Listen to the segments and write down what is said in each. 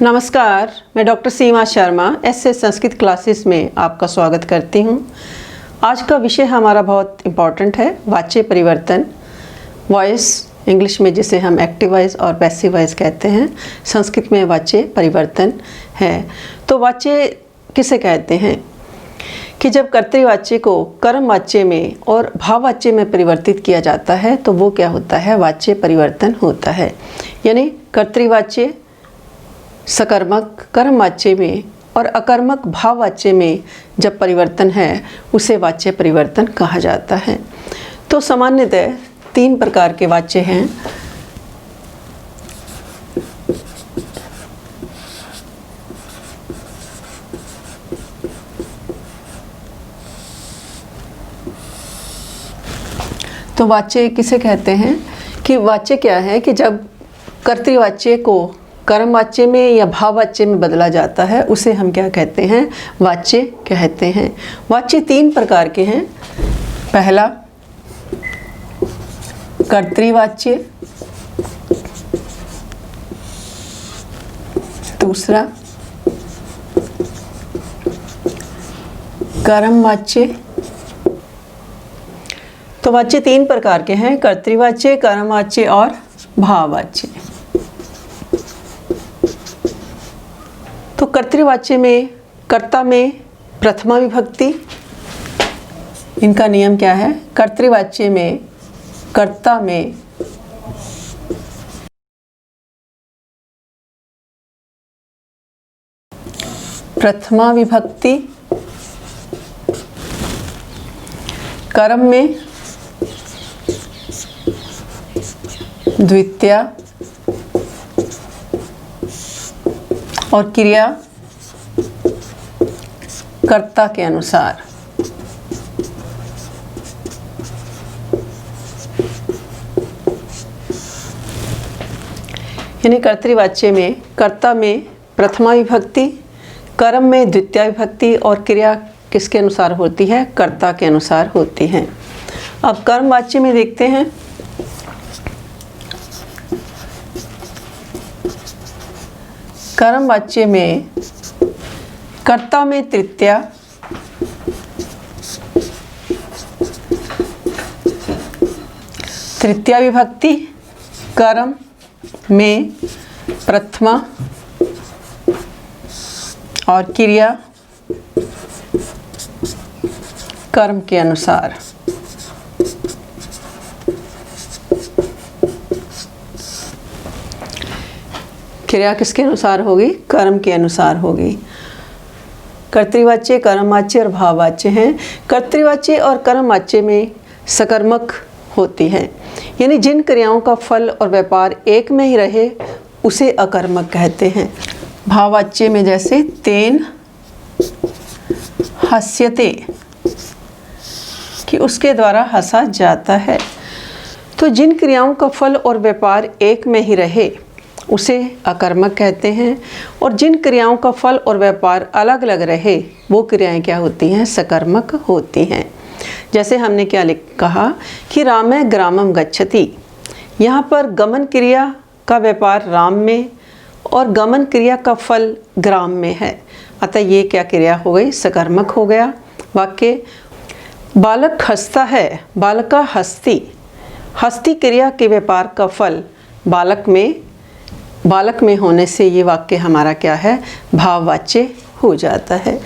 नमस्कार, मैं डॉक्टर सीमा Sharma SS Sanskrit classes में आपका स्वागत करती हूँ। आज का विषय हमारा बहुत इम्पॉर्टेंट है, वाच्य परिवर्तन। वॉइस इंग्लिश में जिसे हम एक्टिव वॉइस और पैसिव वॉइस कहते हैं, संस्कृत में वाच्य परिवर्तन है। तो वाच्य किसे कहते हैं कि जब कर्तृवाच्य को कर्मवाच्य में और भाववाच्य में परिवर्तित किया जाता है तो वो क्या होता है, वाच्य परिवर्तन होता है। यानी कर्तृवाच्य सकर्मक कर्मवाच्य में और अकर्मक भाववाच्य में जब परिवर्तन है उसे वाच्य परिवर्तन कहा जाता है। तो सामान्यतः 3 प्रकार के वाच्य हैं। तो वाच्य किसे कहते हैं कि वाच्य क्या है कि जब कर्तृवाच्य को कर्मवाच्य में या भाववाच्य में बदला जाता है उसे हम क्या कहते हैं, वाच्य कहते हैं। वाच्य 3 प्रकार के हैं। पहला कर्तृवाच्य, दूसरा कर्मवाच्य। तो वाच्य 3 प्रकार के हैं, कर्तृवाच्य, कर्मवाच्य और भाववाच्य। तो कर्तृवाच्य में कर्ता में प्रथमा विभक्ति, इनका नियम क्या है, कर्तृवाच्य में कर्ता में प्रथमा विभक्ति, कर्म में द्वितीया और क्रिया कर्ता के अनुसार। यानी कर्तृवाच्य में कर्ता में प्रथमा विभक्ति, कर्म में द्वितीया विभक्ति और क्रिया किसके अनुसार होती है, कर्ता के अनुसार होती है। अब कर्मवाच्य में देखते हैं। कर्मवाच्य में कर्ता में तृतीया, तृतीया विभक्ति, कर्म में प्रथमा और क्रिया कर्म के अनुसार। क्रिया किसके अनुसार होगी, कर्म के अनुसार होगी। कर्तृवाच्य, कर्मवाच्य और भाववाच्य हैं। कर्तृवाच्य और कर्मवाच्य में सकर्मक होती हैं, यानी जिन क्रियाओं का फल और व्यापार एक में ही रहे उसे अकर्मक कहते हैं। भाववाच्य में जैसे तेन हस्यते, कि उसके द्वारा हंसा जाता है। तो जिन क्रियाओं का फल और व्यापार एक में ही रहे उसे अकर्मक कहते हैं, और जिन क्रियाओं का फल और व्यापार अलग अलग रहे वो क्रियाएं क्या होती हैं, सकर्मक होती हैं। जैसे हमने क्या कहा कि रामे ग्रामम गच्छति, यहाँ पर गमन क्रिया का व्यापार राम में और गमन क्रिया का फल ग्राम में है, अतः ये क्या क्रिया हो गई, सकर्मक हो गया वाक्य। बालक हंसता है, बालका हस्ती, हस्ती क्रिया के व्यापार का फल बालक में होने से ये वाक्य हमारा क्या है, भाववाच्य हो जाता है।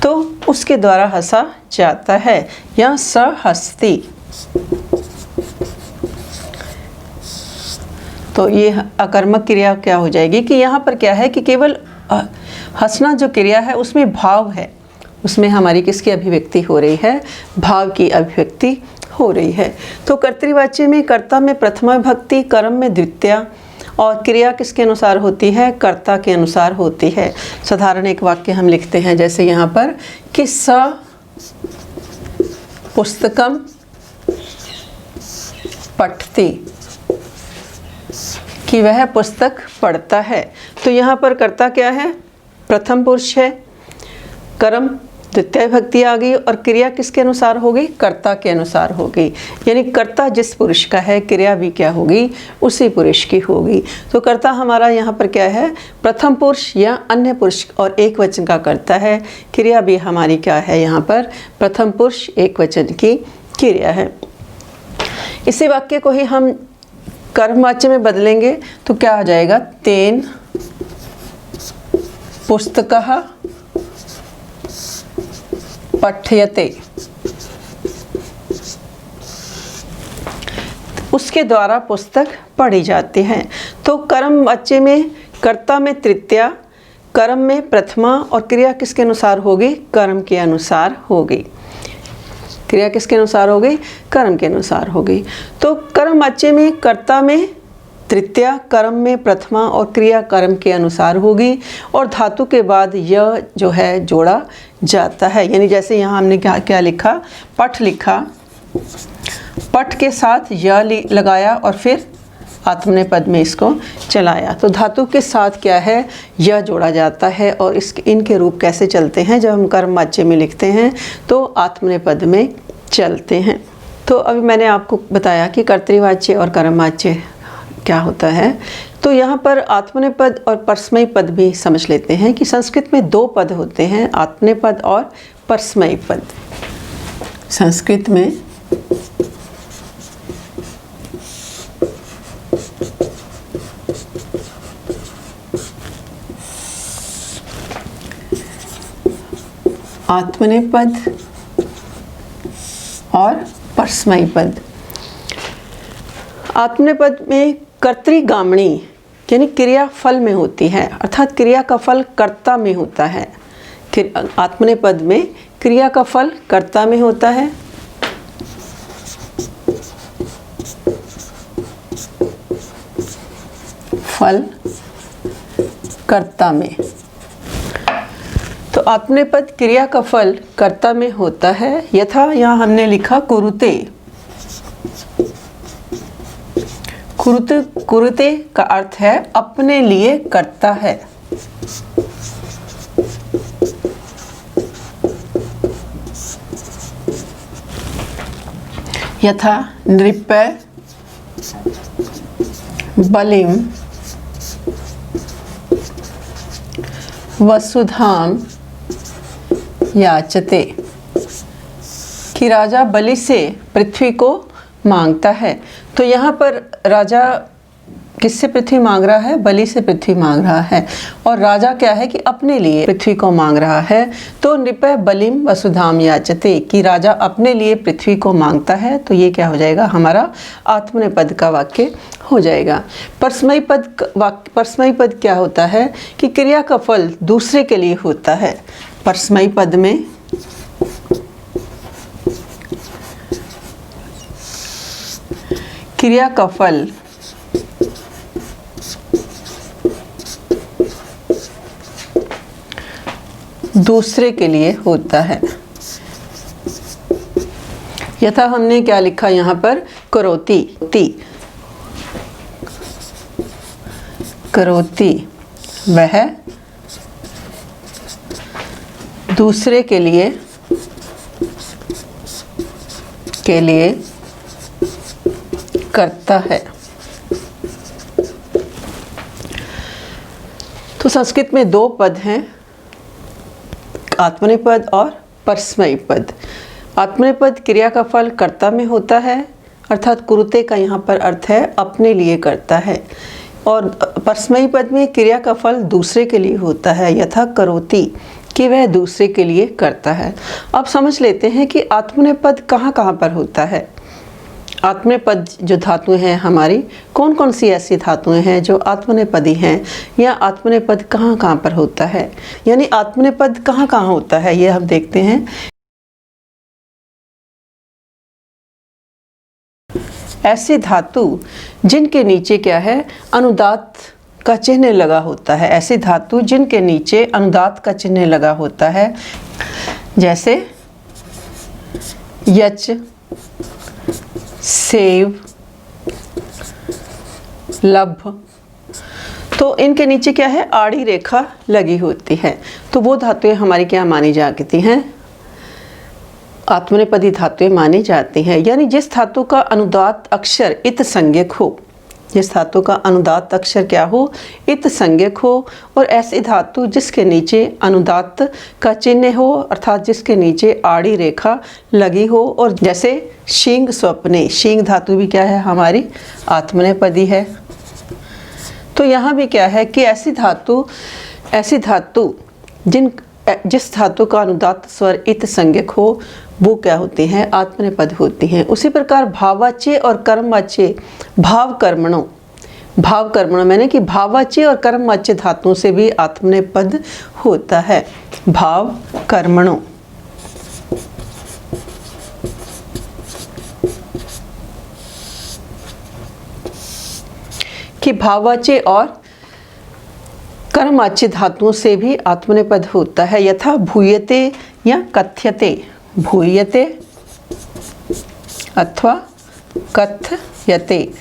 तो उसके द्वारा हंसा जाता है, या स हस्ती। तो ये अकर्मक क्रिया क्या हो जाएगी कि यहाँ पर क्या है कि केवल हंसना जो क्रिया है उसमें भाव है, उसमें हमारी किसकी अभिव्यक्ति हो रही है, भाव की अभिव्यक्ति हो रही है। तो कर्तृवाच्य में कर्ता में प्रथमा विभक्ति, कर्म में द्वितीया और क्रिया किसके अनुसार होती है, कर्ता के अनुसार होती है। साधारण एक वाक्य हम लिखते हैं, जैसे यहाँ पर कि स पुस्तकम पठति, कि वह पुस्तक पढ़ता है। तो यहाँ पर कर्ता क्या है, प्रथम पुरुष है, कर्म द्वितीय विभक्ति आ गई और क्रिया किसके अनुसार होगी, कर्ता के अनुसार होगी। यानी कर्ता जिस पुरुष का है, क्रिया भी क्या होगी, उसी पुरुष की होगी। तो कर्ता हमारा यहाँ पर क्या है, प्रथम पुरुष या अन्य पुरुष और एक वचन का कर्ता है। क्रिया भी हमारी क्या है, यहाँ पर प्रथम पुरुष एक वचन की क्रिया है। इसी वाक्य को ही हम कर्मवाच्य में बदलेंगे तो क्या आ जाएगा, तेन पुस्तकः पठ्यते, उसके द्वारा पुस्तक पढ़ी जाती है। तो कर्मवाच्य में कर्ता में तृतीया, कर्म में प्रथमा और क्रिया किसके अनुसार होगी, कर्म के अनुसार होगी। क्रिया किसके अनुसार हो गई, कर्म के अनुसार हो गई। तो कर्मवाच्य में कर्ता में तृतीया, कर्म में प्रथमा और क्रिया कर्म के अनुसार होगी और धातु के बाद यह जो है जोड़ा जाता है। यानी जैसे यहाँ हमने क्या लिखा, पठ लिखा, पठ के साथ य लगाया और फिर आत्मनेपद में इसको चलाया। तो धातु के साथ क्या है, यह जोड़ा जाता है और इनके रूप कैसे चलते हैं, जब हम कर्मवाच्य में लिखते हैं तो आत्मनेपद में चलते हैं। तो अभी मैंने आपको बताया कि कर्तृवाच्य और कर्मवाच्य क्या होता है। तो यहाँ पर आत्मनेपद और परस्मयी पद भी समझ लेते हैं कि संस्कृत में दो पद होते हैं, आत्मनेपद और परस्मयी पद। संस्कृत में आत्मनेपद और परस्मयी पद। आत्मनेपद में कर्तृगामिणी यानी क्रिया फल में होती है, अर्थात क्रिया का फल कर्ता में होता है। आत्मनेपद में क्रिया का फल कर्ता में होता है, फल कर्ता में। तो आत्मनेपद क्रिया का फल कर्ता में होता है। यथा यहाँ हमने लिखा कुरुते, कुरुते का अर्थ है अपने लिए करता है। यथा नृपय बलिम वसुधाम याचते, कि राजा बलि से पृथ्वी को मांगता है। तो यहाँ पर राजा किससे पृथ्वी मांग रहा है, बलि से पृथ्वी मांग रहा है और राजा क्या है कि अपने लिए पृथ्वी को मांग रहा है। तो नृपय बलिम वसुधाम याचते, कि राजा अपने लिए पृथ्वी को मांगता है। तो ये क्या हो जाएगा, हमारा आत्मनेपद का वाक्य हो जाएगा। परस्मयी पद क्या होता है कि क्रिया का फल दूसरे के लिए होता है। परस्मयी पद में क्रिया का फल दूसरे के लिए होता है। यथा हमने क्या लिखा यहाँ पर, करोति, करोति वह दूसरे के लिए करता है। तो संस्कृत में दो पद हैं, आत्मनेपद और परस्मयी पद। आत्मनेपद क्रिया का फल कर्ता में होता है, अर्थात कुरुते का यहाँ पर अर्थ है अपने लिए करता है। और परस्मयी पद में क्रिया का फल दूसरे के लिए होता है, यथा करोति, कि वह दूसरे के लिए करता है। अब समझ लेते हैं कि आत्मनेपद कहाँ कहाँ पर होता है। आत्मनेपद जो धातुएं हैं हमारी, कौन कौन सी ऐसी धातुएं हैं जो आत्मनेपदी हैं, या आत्मनेपद कहाँ कहाँ पर होता है, यानी आत्मनेपद कहाँ कहाँ होता है, ये हम देखते हैं। ऐसी धातु जिनके नीचे क्या है, अनुदात का चिन्ह लगा होता है। ऐसी धातु जिनके नीचे अनुदात का चिन्ह लगा होता है, जैसे यच, सेव, लभ। तो इनके नीचे क्या है, आड़ी रेखा लगी होती है। तो वो धातुएं हमारी क्या मानी जाती हैं, आत्मनेपदी धातुएं मानी जाती हैं। यानी जिस धातु का अनुदात्त अक्षर इत संज्ञक हो, जिस धातु का अनुदात्त अक्षर क्या हो, इत संज्ञक हो, और ऐसी धातु जिसके नीचे अनुदात्त का चिन्ह हो, अर्थात जिसके नीचे आड़ी रेखा लगी हो। और जैसे शींग स्वप्ने, शींग धातु भी क्या है, हमारी आत्मनेपदी है। तो यहाँ भी क्या है कि ऐसी धातु जिस धातु का अनुदात्त स्वर इत संज्ञक हो वो क्या होती हैं, आत्मनेपद होती हैं। उसी प्रकार भाववाच्य और कर्मवाच्य भावकर्मणों मैंने कि भाववाच्य और कर्मवाच्य धातुओं से भी आत्मनेपद होता है। भावकर्मणों कि भाववाच्य और कर्मवाच्य धातुओं से भी आत्मनेपद होता है। यथा भूयते या कथ्यते, भूयते अथवा कथ्यते,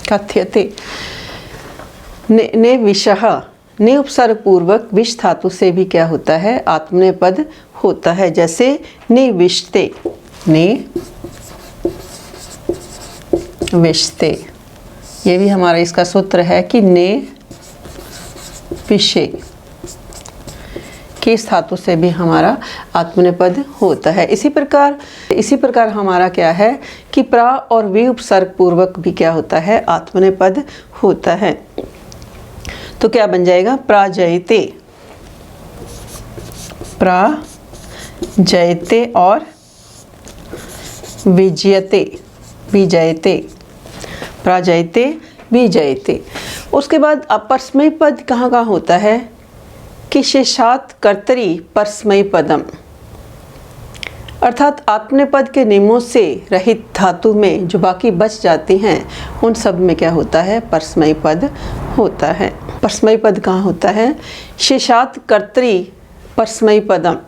कथ्यते। ने विषः, ने उपसर्ग पूर्वक विष धातु से भी क्या होता है, आत्मनेपद होता है। जैसे निविष्टे, ने विष्टे, ये भी हमारा इसका सूत्र है कि ने विषे, किस धातु से भी हमारा आत्मनेपद होता है। इसी प्रकार हमारा क्या है कि प्रा और वी उपसर्ग पूर्वक भी क्या होता है, आत्मनेपद होता है। तो क्या बन जाएगा, प्राजयते, प्राजयते और विजयते, विजयते, प्राजयते विजयते। उसके बाद अपरस्मयी पद कहाँ होता है कि शेषात् कर्तरी परस्मयी पदम, अर्थात आत्मनेपद के नियमों से रहित धातु में जो बाकी बच जाती हैं उन सब में क्या होता है, परस्मयी पद होता है। परस्मयी पद कहाँ होता है, शेषात् कर्तरी परस्मयी पदम,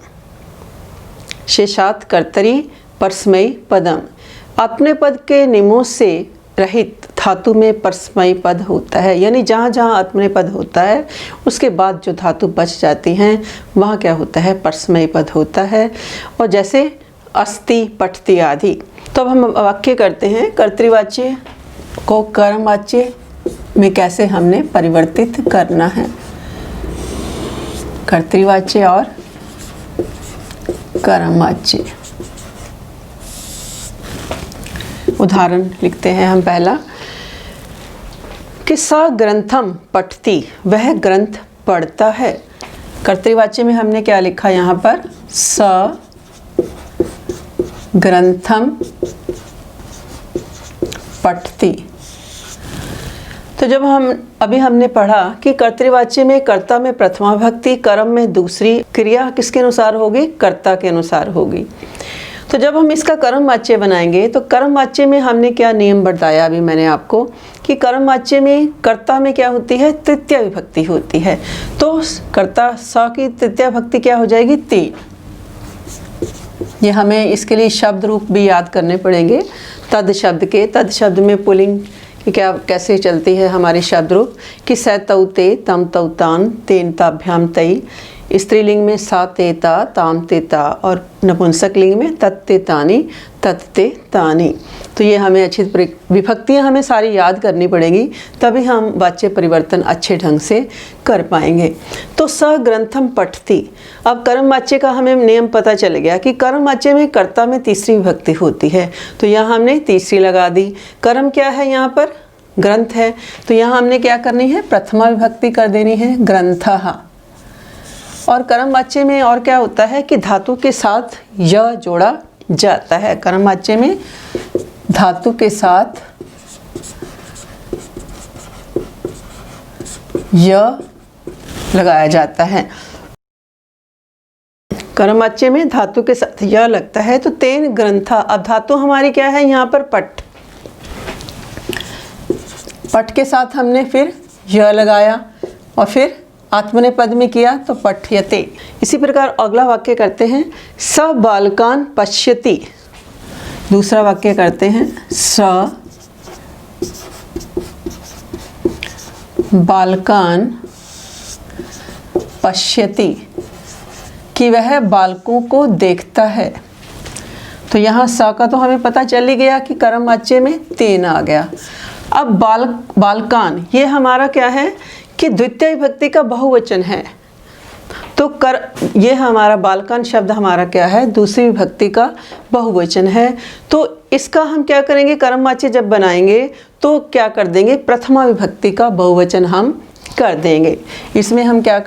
शेषात् कर्तरी परस्मयी पदम। आत्मनेपद के नियमों से रहित धातु में परस्मयी पद होता है। यानी जहाँ जहाँ आत्मनेपद होता है उसके बाद जो धातु बच जाती हैं वहाँ क्या होता है, परस्मयी पद होता है। और जैसे अस्ति, पठति आदि। तो अब हम वाक्य करते हैं, कर्तृवाच्य को कर्मवाच्य में कैसे हमने परिवर्तित करना है। कर्तृवाच्य और कर्मवाच्य। उदाहरण लिखते हैं हम पहला कि स ग्रंथम पठति, वह ग्रंथ पढ़ता है। कर्तृवाच्य में हमने क्या लिखा यहाँ पर, स ग्रंथम पठति। तो जब अभी हमने पढ़ा कि कर्तृवाच्य में कर्ता में प्रथमा विभक्ति, कर्म में दूसरी, क्रिया किसके अनुसार होगी, कर्ता के अनुसार होगी। तो जब हम इसका कर्मवाच्य बनाएंगे तो कर्मवाच्य में हमने क्या नियम बताया अभी मैंने आपको कि कर्मवाच्य में कर्ता में क्या होती है, तृतीया विभक्ति होती है। तो कर्ता स की तृतीया विभक्ति क्या हो जाएगी, ती। ये हमें इसके लिए शब्द रूप भी याद करने पड़ेंगे। तद शब्द के, तद शब्द में पुल्लिंग कि क्या कैसे चलती है हमारी शब्द रूप कि स तौ ते, तम तौ तान, तेन ताभ्याम तई। स्त्रीलिंग में सा ते ता, ताम ते ता, और नपुंसक लिंग में तत्ते तानी, तत्ते तानी। तो ये हमें अच्छी विभक्तियाँ हमें सारी याद करनी पड़ेंगी, तभी हम वाच्य परिवर्तन अच्छे ढंग से कर पाएंगे। तो स ग्रंथम पठति। अब कर्मवाच्य का हमें नियम पता चल गया कि कर्मवाच्य में कर्ता में तीसरी विभक्ति होती है, तो यहाँ हमने तीसरी लगा दी। कर्म क्या है यहाँ पर, ग्रंथ है, तो यहाँ हमने क्या करनी है, प्रथमा विभक्ति कर देनी है, ग्रंथः। और कर्मवाच्य में और क्या होता है कि धातु के साथ य जोड़ा जाता है। कर्मवाच्य में धातु के साथ य लगाया जाता है। कर्मवाच्य में धातु के साथ य लगता है। तो तेन ग्रंथा, अब धातु हमारी क्या है यहाँ पर, पट। पट के साथ हमने फिर य लगाया और फिर आत्मनेपद में किया तो पठ्यते। इसी प्रकार अगला वाक्य करते हैं, स बालकान पश्यति। दूसरा वाक्य करते हैं, स बालकान पश्यति। कि वह बालकों को देखता है। तो यहाँ सा का तो हमें पता चल ही गया कि कर्म वाच्य में तेन आ गया। अब बालकान, ये हमारा क्या है कि द्वितीय विभक्ति का बहुवचन है। तो ये हमारा बालकान शब्द हमारा क्या है, दूसरी विभक्ति का बहुवचन है। तो इसका हम क्या करेंगे, कर्मवाच्य जब बनाएंगे तो क्या कर देंगे, प्रथमा विभक्ति का बहुवचन हम कर देंगे। इसमें हम क्या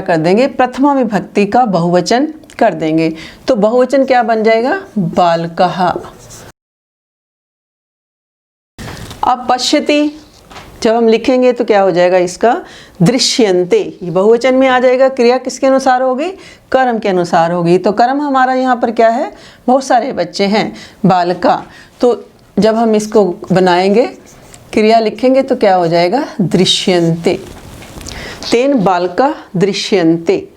कर देंगे, प्रथमा विभक्ति का बहुवचन कर देंगे। तो बहुवचन क्या बन जाएगा, बालकः। अब पश्यति जब हम लिखेंगे तो क्या हो जाएगा, इसका दृश्यन्ते, ये बहुवचन में आ जाएगा। क्रिया किसके अनुसार होगी, कर्म के अनुसार होगी। तो कर्म हमारा यहाँ पर क्या है, बहुत सारे बच्चे हैं, बालका। तो जब हम इसको बनाएंगे, क्रिया लिखेंगे तो क्या हो जाएगा, दृश्यन्ते, तेन बालका दृश्यन्ते।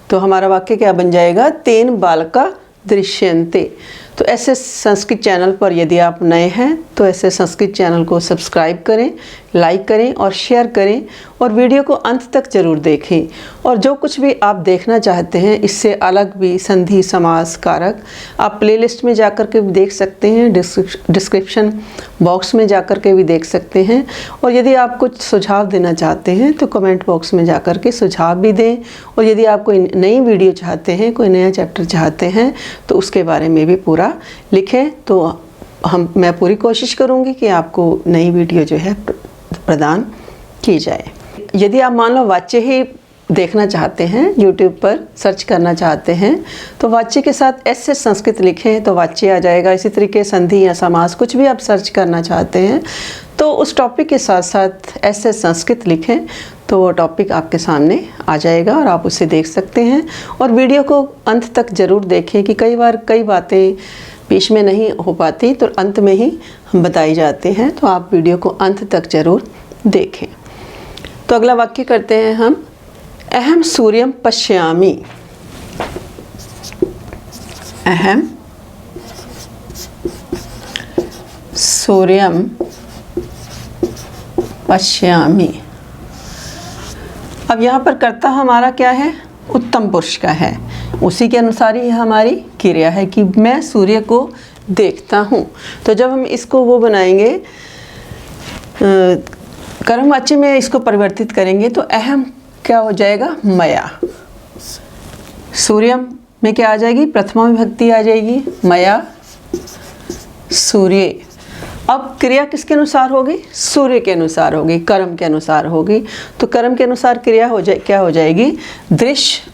तो हमारा वाक्य क्या बन जाएगा, तेन बालका दृश्यन्ते। तो ऐसे संस्कृत चैनल पर यदि आप नए हैं तो ऐसे संस्कृत चैनल को सब्सक्राइब करें, लाइक करें और शेयर करें, और वीडियो को अंत तक ज़रूर देखें। और जो कुछ भी आप देखना चाहते हैं इससे अलग भी संधि समास कारक आप प्लेलिस्ट में जाकर के भी देख सकते हैं, डिस्क्रिप्शन बॉक्स में जाकर के भी देख सकते हैं। और यदि आप कुछ सुझाव देना चाहते हैं तो कमेंट बॉक्स में जाकर के सुझाव भी दें। और यदि आप कोई नई वीडियो चाहते हैं, कोई नया चैप्टर चाहते हैं तो उसके बारे में भी पूरा लिखें। तो मैं पूरी कोशिश करूंगी कि आपको नई वीडियो जो है प्रदान की जाए। यदि आप मान लो वाच्य ही देखना चाहते हैं, यूट्यूब पर सर्च करना चाहते हैं, तो वाच्य के साथ ऐसे संस्कृत लिखें तो वाच्य आ जाएगा। इसी तरीके संधि या समास कुछ भी आप सर्च करना चाहते हैं तो उस टॉपिक के साथ साथ ऐसे संस्कृत लिखें तो वो टॉपिक आपके सामने आ जाएगा और आप उसे देख सकते हैं। और वीडियो को अंत तक ज़रूर देखें कि कई बार कई बातें बीच में नहीं हो पाती तो अंत में ही हम बताई जाते हैं। तो आप वीडियो को अंत तक ज़रूर देखें। तो अगला वाक्य करते हैं हम, अहम सूर्यम पश्यामि। अहम सूर्यम पश्यामि। अब यहाँ पर कर्ता हमारा क्या है, उत्तम पुरुष का है। उसी के अनुसार ही हमारी क्रिया है कि मैं सूर्य को देखता हूँ। तो जब हम इसको वो बनाएंगे, कर्मवाच्य में इसको परिवर्तित करेंगे तो अहम क्या हो जाएगा, मया। सूर्यम में क्या आ जाएगी, प्रथमा विभक्ति आ जाएगी, मया सूर्य। अब क्रिया किसके अनुसार होगी, सूर्य के अनुसार होगी, कर्म के अनुसार होगी। तो कर्म के अनुसार क्रिया क्या हो जाएगी, दृश्य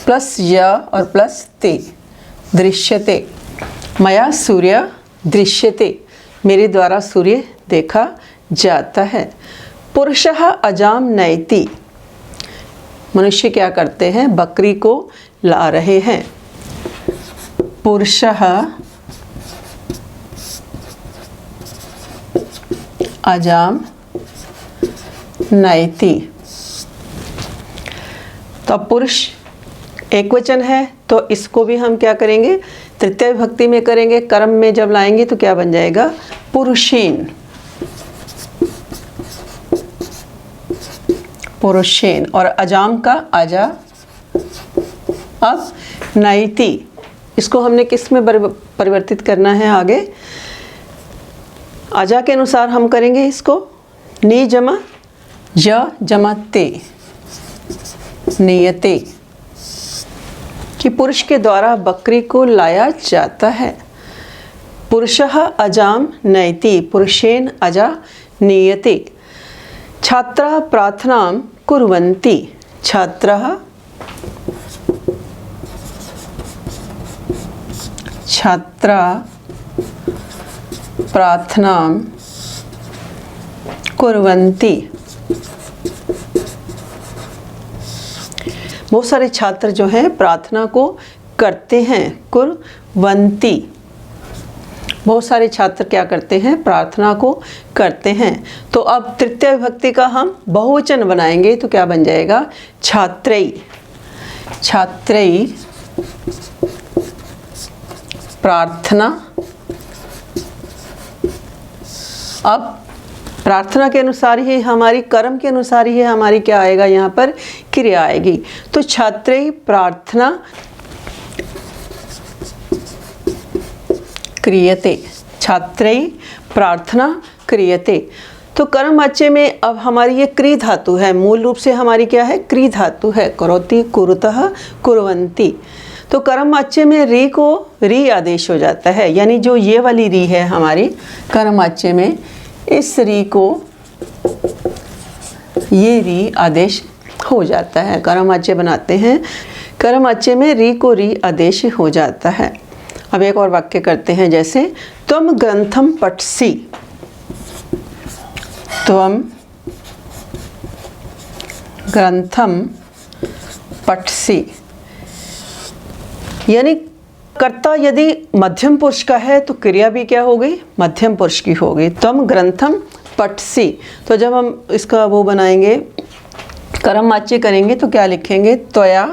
प्लस य और प्लस ते, दृश्यते। मया सूर्य दृश्यते, मेरे द्वारा सूर्य देखा जाता है। पुरुषः अजाम नयति, मनुष्य क्या करते हैं, बकरी को ला रहे हैं। पुरुषः अजाम नयति। तो पुरुष एक वचन है तो इसको भी हम क्या करेंगे, तृतीय विभक्ति में करेंगे। कर्म में जब लाएंगे तो क्या बन जाएगा, पुरुषेन, पुरुषेन। और अजाम का अजा। अब नयति, इसको हमने किस में परिवर्तित करना है, आगे अजा के अनुसार हम करेंगे इसको, नी जमा य जमा ते, नियते, कि पुरुष के द्वारा बकरी को लाया जाता है। पुरुषः अजाम नयति, पुरुषेन अजा नीयते। छात्राः प्रार्थनां कुर्वन्ति, छात्राः प्रार्थनां कुर्वन्ति। बहुत सारे छात्र जो हैं प्रार्थना को करते हैं, कुर्वन्ति। बहुत सारे छात्र क्या करते हैं, प्रार्थना को करते हैं। तो अब तृतीय विभक्ति का हम बहुवचन बनाएंगे तो क्या बन जाएगा, छात्रैः, छात्रैः प्रार्थना। अब प्रार्थना के अनुसार ही हमारी, कर्म के अनुसार ही हमारी क्या आएगा यहाँ पर, क्रिया आएगी। तो छात्रैः प्रार्थना क्रियते, छात्रैः प्रार्थना क्रियते। तो कर्म वाच्य में अब हमारी ये क्री धातु है, मूल रूप से हमारी क्या है, क्री धातु है, करोति कुरुतः कुर्वन्ति। तो कर्म वाच्य में री को री आदेश हो जाता है, यानी जो ये वाली री है हमारी कर्म वाच्य में, इस री को ये री आदेश हो जाता है, कर्म वाच्य बनाते हैं। कर्म वाच्य में री को री आदेश हो जाता है। अब एक और वाक्य करते हैं, जैसे त्वम ग्रंथम पठसि, त्वम ग्रंथम पठसि, यानी कर्ता यदि मध्यम पुरुष का है तो क्रिया भी क्या हो गई, मध्यम पुरुष की हो गई। त्वम ग्रंथम पठसि, तो जब हम इसका वो बनाएंगे, कर्म वाच्य करेंगे तो क्या लिखेंगे, त्वया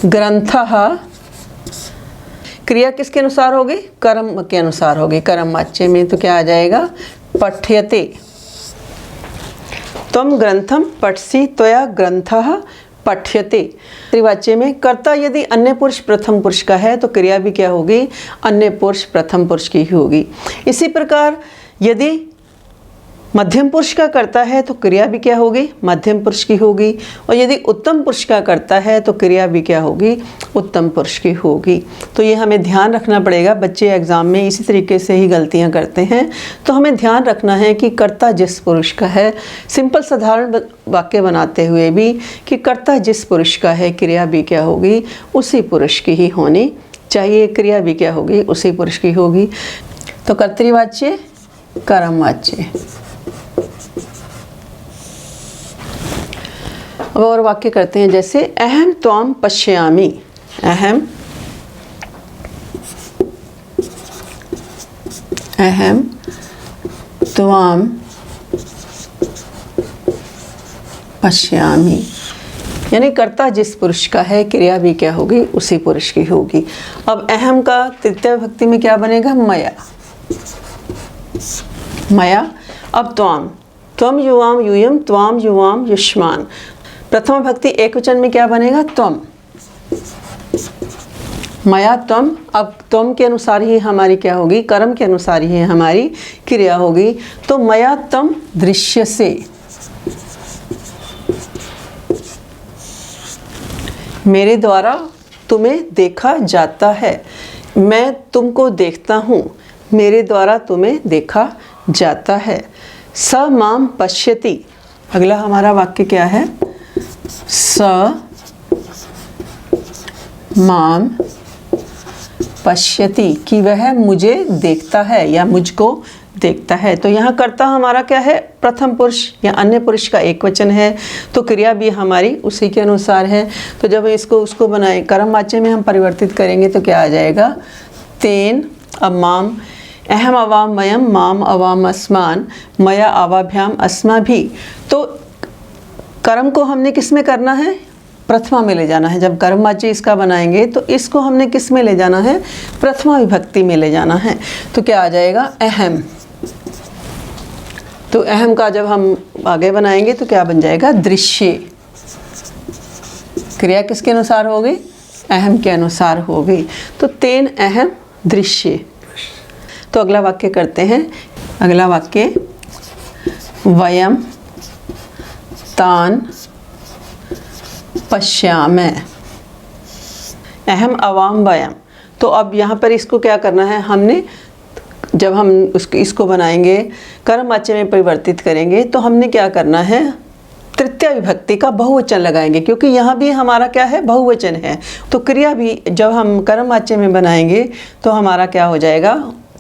ग्रंथः, क्रिया किसके अनुसार होगी, कर्म के अनुसार होगी, कर्म वाच्य में तो क्या आ जाएगा, पठ्यते। त्वम ग्रंथम पठसि त्वया ग्रंथः पठ्यते। त्रिवाच्य में कर्ता यदि अन्य पुरुष प्रथम पुरुष का है तो क्रिया भी क्या होगी, अन्य पुरुष प्रथम पुरुष की ही होगी। इसी प्रकार यदि मध्यम पुरुष का करता है तो क्रिया भी क्या होगी, मध्यम पुरुष की होगी, और यदि उत्तम पुरुष का करता है तो क्रिया भी क्या होगी, उत्तम पुरुष की होगी। तो ये हमें ध्यान रखना पड़ेगा, बच्चे एग्जाम में इसी तरीके से ही गलतियां करते हैं। तो हमें ध्यान रखना है कि कर्ता जिस पुरुष का है, सिंपल साधारण वाक्य बनाते हुए भी कि कर्ता जिस पुरुष का है, क्रिया भी क्या होगी, उसी पुरुष की ही होनी चाहिए, क्रिया भी क्या होगी, उसी पुरुष की होगी। तो कर्तृवाच्य कर्मवाच्य। अब और वाक्य करते हैं, जैसे अहम त्वाम पश्यामि, अहम त्वाम पश्यामि, यानी कर्ता जिस पुरुष का है, क्रिया भी क्या होगी, उसी पुरुष की होगी। अब अहम का तृतीय विभक्ति में क्या बनेगा, मया, मया। अब त्वाम, त्वम युवाम यूयम, त्वाम युवाम युष्मान। प्रथम भक्ति एक वचन में क्या बनेगा, त्वम, मया त्वम। अब त्वम के अनुसार ही हमारी क्या होगी, कर्म के अनुसार ही हमारी क्रिया होगी। तो मया त्वम दृश्यसे, मेरे द्वारा तुम्हें देखा जाता है, मैं तुमको देखता हूँ, मेरे द्वारा तुम्हें देखा जाता है। स माम पश्यति, अगला हमारा वाक्य क्या है, स माम पश्यति, कि वह मुझे देखता है या मुझको देखता है। तो यहाँ कर्ता हमारा क्या है, प्रथम पुरुष या अन्य पुरुष का एक वचन है, तो क्रिया भी हमारी उसी के अनुसार है। तो जब इसको उसको बनाए कर्म वाच्य में हम परिवर्तित करेंगे तो क्या आ जाएगा, तेन। अब माम, अहम अवाम मयम, माम अवाम अस्मान, मया आवाभ्याम अस्माभि। तो कर्म को हमने किस में करना है, प्रथमा में ले जाना है। जब कर्म वाच्य इसका बनाएंगे तो इसको हमने किस में ले जाना है, प्रथमा विभक्ति में ले जाना है। तो क्या आ जाएगा, अहम। तो अहम का जब हम आगे बनाएंगे तो क्या बन जाएगा, दृश्य। क्रिया किसके अनुसार होगी, अहम के अनुसार होगी। तो तेन अहम दृश्य। तो अगला वाक्य करते हैं, अगला वाक्य, वयम तान पश्यामः, अहम अवाम वयम। तो अब यहाँ पर इसको क्या करना है, हमने जब हम इसको बनाएंगे कर्म वाच्य में परिवर्तित करेंगे तो हमने क्या करना है, तृतीय विभक्ति का बहुवचन लगाएंगे, क्योंकि यहाँ भी हमारा क्या है, बहुवचन है। तो क्रिया भी जब हम कर्म वाच्य में बनाएंगे तो हमारा क्या हो जाएगा,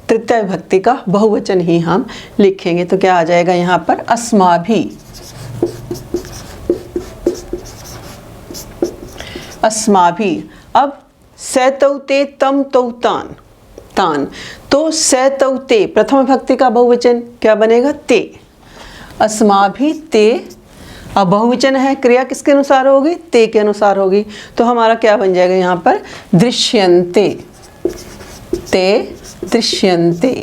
तृतीय विभक्ति का बहुवचन ही हम लिखेंगे। तो क्या आ जाएगा यहाँ पर, अस्माभि, अस्माभि। अब सैतौते तम तौतान, तान। तो सैतौते प्रथम विभक्ति का बहुवचन क्या बनेगा, ते। अस्माभि ते, अब बहुवचन है, क्रिया किसके अनुसार होगी, ते के अनुसार होगी। तो हमारा क्या बन जाएगा यहाँ पर, दृश्यन्ते, ते दृश्यन्ते।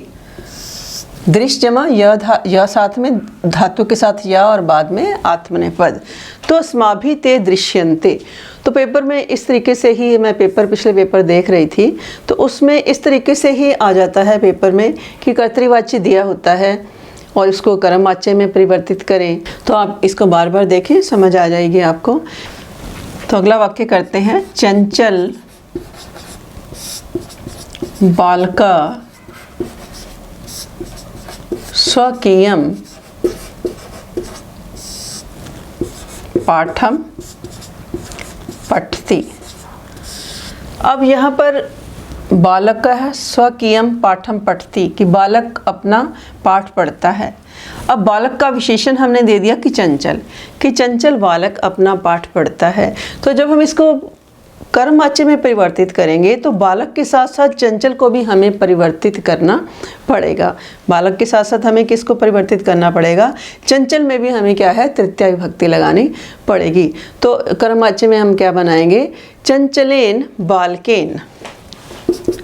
दृश्य जमा य साथ में धातु के साथ या और बाद में आत्मनेपद। तो अस्माभि ते दृश्यन्ते, तो पेपर में इस तरीके से ही, मैं पिछले पेपर देख रही थी तो उसमें इस तरीके से ही आ जाता है पेपर में कि कर्तृवाच्य दिया होता है और इसको कर्मवाच्य में परिवर्तित करें। तो आप इसको बार बार देखें, समझ आ जाएगी आपको। तो अगला वाक्य करते हैं, चंचल बालका स्वकीयम पाठम पठति। अब यहाँ पर बालक का है स्वकीयम पाठम पठति, कि बालक अपना पाठ पढ़ता है। अब बालक का विशेषण हमने दे दिया कि चंचल बालक अपना पाठ पढ़ता है। तो जब हम इसको कर्मवाच्य में परिवर्तित करेंगे तो बालक के साथ साथ चंचल को भी हमें परिवर्तित करना पड़ेगा। बालक के साथ साथ हमें किसको परिवर्तित करना पड़ेगा? चंचल में भी हमें क्या है, तृतीया विभक्ति लगानी पड़ेगी। तो कर्मवाच्य में हम क्या बनाएंगे? चंचलेन बालकेन।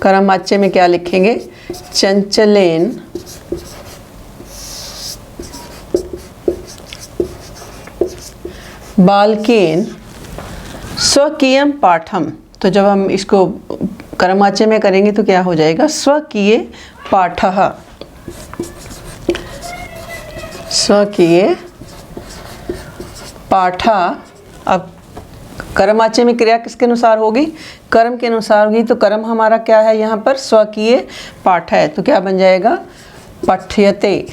कर्मवाच्य में क्या लिखेंगे? चंचलेन बालकेन स्वकीयम पाठम। तो जब हम इसको कर्मवाच्य में करेंगे तो क्या हो जाएगा? स्वकीय पाठः। स्वकीय पाठा। अब कर्मवाच्य में क्रिया किसके अनुसार होगी? कर्म के अनुसार होगी। तो कर्म हमारा क्या है यहाँ पर? स्वकीय पाठ है। तो क्या बन जाएगा? पठ्यते।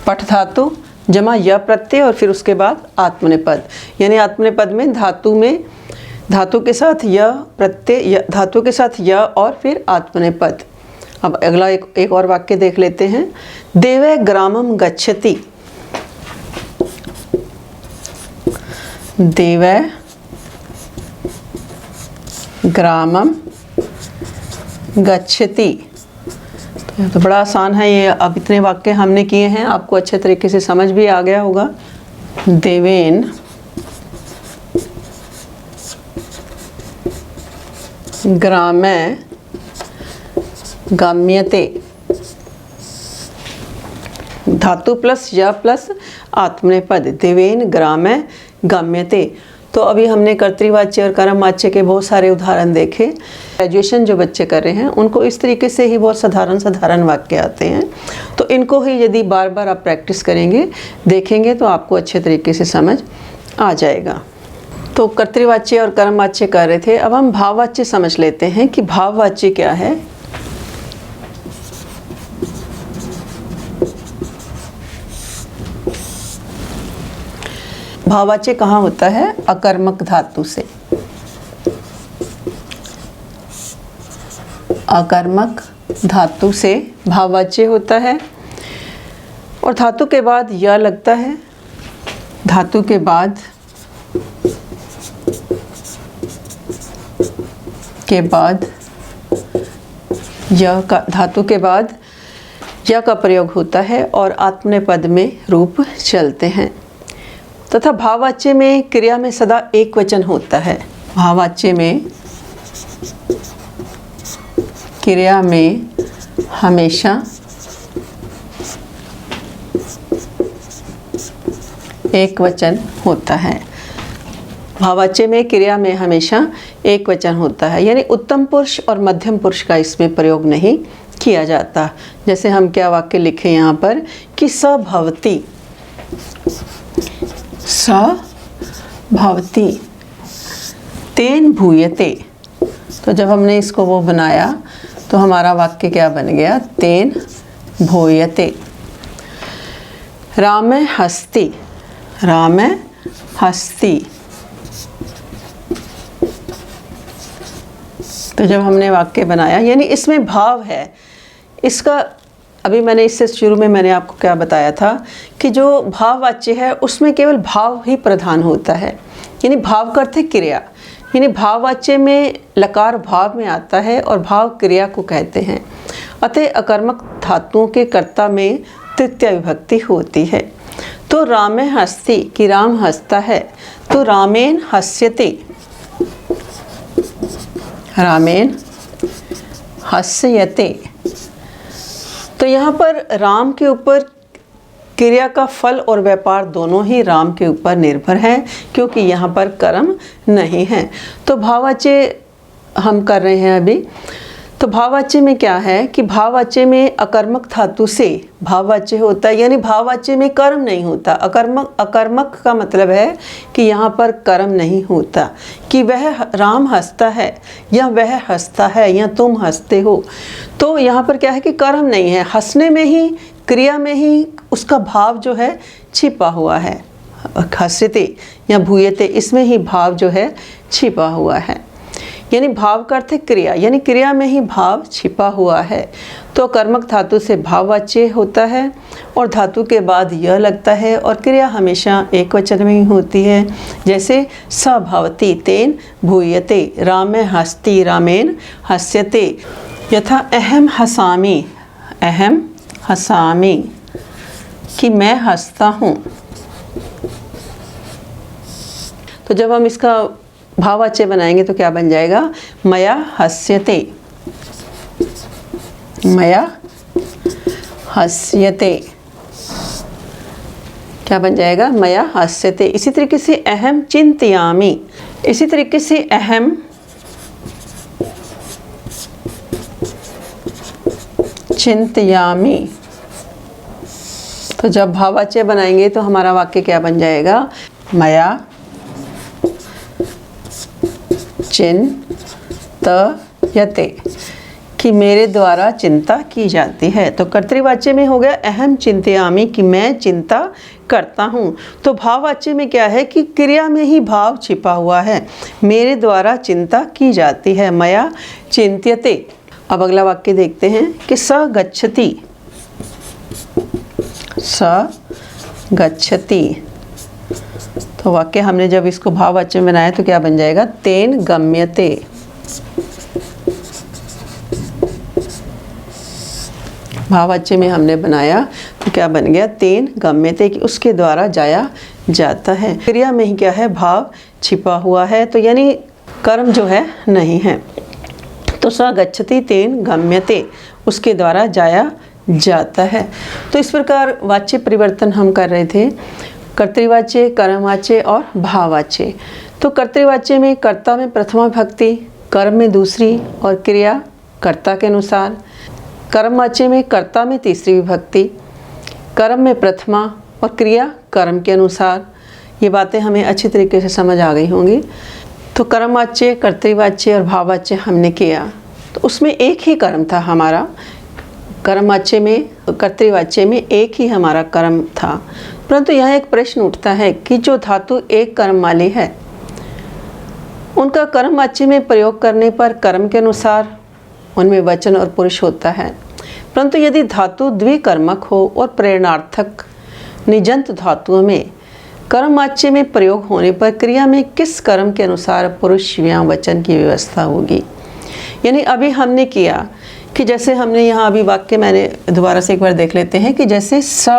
पठ धातु जमा य प्रत्यय और फिर उसके बाद आत्मनेपद, यानी आत्मनेपद में धातु के साथ य प्रत्यय, धातु के साथ य और फिर आत्मनेपद। अब अगला एक और वाक्य देख लेते हैं। देवै ग्रामम गच्छति। देवै ग्रामम गच्छति। तो बड़ा आसान है ये। अब इतने वाक्य हमने किए हैं, आपको अच्छे तरीके से समझ भी आ गया होगा। देवेन ग्रामे गम्यते। धातु प्लस य प्लस आत्मनेपद। देवेन ग्रामे गम्यते। तो अभी हमने कर्तृवाच्य और कर्मवाच्य के बहुत सारे उदाहरण देखे। ग्रेजुएशन जो बच्चे कर रहे हैं उनको इस तरीके से ही बहुत साधारण वाक्य आते हैं। तो इनको ही यदि बार बार आप प्रैक्टिस करेंगे, देखेंगे तो आपको अच्छे तरीके से समझ आ जाएगा। तो कर्तृवाच्य और कर्मवाच्य कर रहे थे। अब हम भाववाच्य समझ लेते हैं कि भाववाच्य क्या है। भाववाच्य कहाँ होता है? अकर्मक धातु से। अकर्मक धातु से भाववाच्य होता है और धातु के बाद य लगता है। धातु के बाद धातु के बाद य का प्रयोग होता है और आत्मनेपद में रूप चलते हैं। तथा भाववाच्य में क्रिया में सदा एक वचन होता है। भाववाच्य में क्रिया में हमेशा एक वचन होता है। भाववाच्य में क्रिया में हमेशा एक वचन होता है, यानी उत्तम पुरुष और मध्यम पुरुष का इसमें प्रयोग नहीं किया जाता। जैसे हम क्या वाक्य लिखे यहाँ पर कि स भवति। स भवति तेन भूयते। तो जब हमने इसको वो बनाया तो हमारा वाक्य क्या बन गया? तेन भूयते। रामे हस्ति। रामे हस्ति। तो जब हमने वाक्य बनाया, यानी इसमें भाव है। इसका अभी मैंने इससे शुरू में मैंने आपको क्या बताया था कि जो भाववाच्य है उसमें केवल भाव ही प्रधान होता है, यानी भाव का अर्थ है क्रिया। यानी भाववाच्य में लकार भाव में आता है और भाव क्रिया को कहते हैं। अतः अकर्मक धातुओं के कर्ता में तृतीया विभक्ति होती है। तो रामे हस्ति कि राम हंसता है, तो रामेन हस्यते। रामेन हस्यते। तो यहाँ पर राम के ऊपर क्रिया का फल और व्यापार दोनों ही राम के ऊपर निर्भर हैं, क्योंकि यहाँ पर कर्म नहीं है। तो भाववाच्य हम कर रहे हैं अभी। तो भाववाच्य में क्या है कि भाववाच्य में अकर्मक धातु से भाववाच्य होता है, यानी भाववाच्य में कर्म नहीं होता। अकर्मक का मतलब है कि यहाँ पर कर्म नहीं होता, कि वह राम हंसता है या वह हंसता है या तुम हंसते हो। तो यहाँ पर क्या है कि कर्म नहीं है, हंसने में ही, क्रिया में ही उसका भाव जो है छिपा हुआ है। हंसते या भूयते, इसमें ही भाव जो है छिपा हुआ है। यानी भाव का अर्थ है क्रिया, यानी क्रिया में ही भाव छिपा हुआ है। तो कर्मक धातु से भाववाच्य होता है और धातु के बाद यह लगता है, और क्रिया हमेशा एक वचन में ही होती है। जैसे स भवति तेन भूयते, रामे हस्ति रामेन हस्यते। यथा अहम हसामि, अहम हसामि, कि मैं हंसता हूँ। तो जब हम इसका भाववाच्य बनाएंगे तो क्या बन जाएगा? मया हस्यते, मया हस्यते, क्या बन जाएगा? मया हस्यते। इसी तरीके से अहम चिंतयामि, इसी तरीके से अहम चिंतयामि। तो जब भाववाच्य बनाएंगे तो हमारा वाक्य क्या बन जाएगा? मया चिंतयते, कि मेरे द्वारा चिंता की जाती है। तो कर्तृवाच्य में हो गया अहम चिंतयामि, कि मैं चिंता करता हूँ। तो भाववाच्य में क्या है कि क्रिया में ही भाव छिपा हुआ है, मेरे द्वारा चिंता की जाती है। मया चिंत्यते। अब अगला वाक्य देखते हैं कि स गच्छति, स गच्छति। तो वाक्य हमने जब इसको भाववाच्य में बनाया तो क्या बन जाएगा? तेन गम्यते, भाववाच्य में हमने बनाया तो क्या बन गया? तेन गम्यते, कि उसके द्वारा जाया जाता है। क्रिया में ही क्या है? भाव छिपा हुआ है, तो यानी कर्म जो है नहीं है। तो स गच्छति तेन गम्यते, उसके द्वारा जाया जाता है। तो इस प्रकार वाच्य परिवर्तन हम कर रहे थे, कर्तृवाच्य, कर्मवाच्य और भाववाच्य। तो कर्तृवाच्य में कर्ता में प्रथमा विभक्ति, कर्म में दूसरी और क्रिया कर्ता के अनुसार। कर्मवाच्य में कर्ता में तीसरी विभक्ति, कर्म में प्रथमा और क्रिया कर्म के अनुसार। ये बातें हमें अच्छी तरीके से समझ आ गई होंगी। तो कर्मवाच्य, कर्तृवाच्य और भाववाच्य हमने किया, तो उसमें एक ही कर्म था हमारा। कर्मवाच्य में, कर्तृवाच्य में एक ही हमारा कर्म था। परंतु यहाँ एक प्रश्न उठता है कि जो धातु एक कर्म वाली है, उनका कर्मवाच्य में प्रयोग करने पर कर्म के अनुसार उनमें वचन और पुरुष होता है। परंतु यदि धातु द्विकर्मक हो और प्रेरणार्थक निजंत धातुओं में कर्मवाच्य में प्रयोग होने पर क्रिया में किस कर्म के अनुसार पुरुष या वचन की व्यवस्था होगी? यानी अभी हमने किया कि जैसे हमने यहाँ अभी वाक्य, मैंने दोबारा से एक बार देख लेते हैं कि जैसे स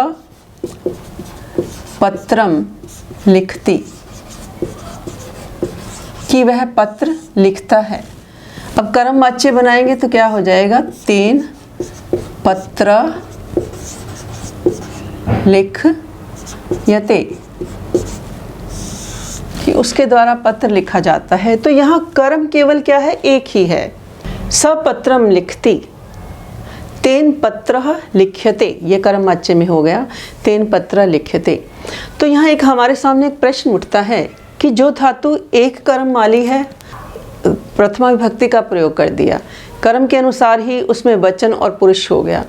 पत्रम लिखती, कि वह पत्र लिखता है। अब कर्मवाच्य बनाएंगे तो क्या हो जाएगा? तेन पत्र लिखयते, कि उसके द्वारा पत्र लिखा जाता है। तो यहाँ कर्म केवल क्या है? एक ही है, सपत्रम लिखती, तेन पत्रः लिख्यते, ये कर्मवाच्य में हो गया, तेन पत्र लिख्यते। तो यहाँ एक हमारे सामने एक प्रश्न उठता है कि जो धातु एक कर्म वाली है, प्रथमा विभक्ति का प्रयोग कर दिया, कर्म के अनुसार ही उसमें वचन और पुरुष हो गया।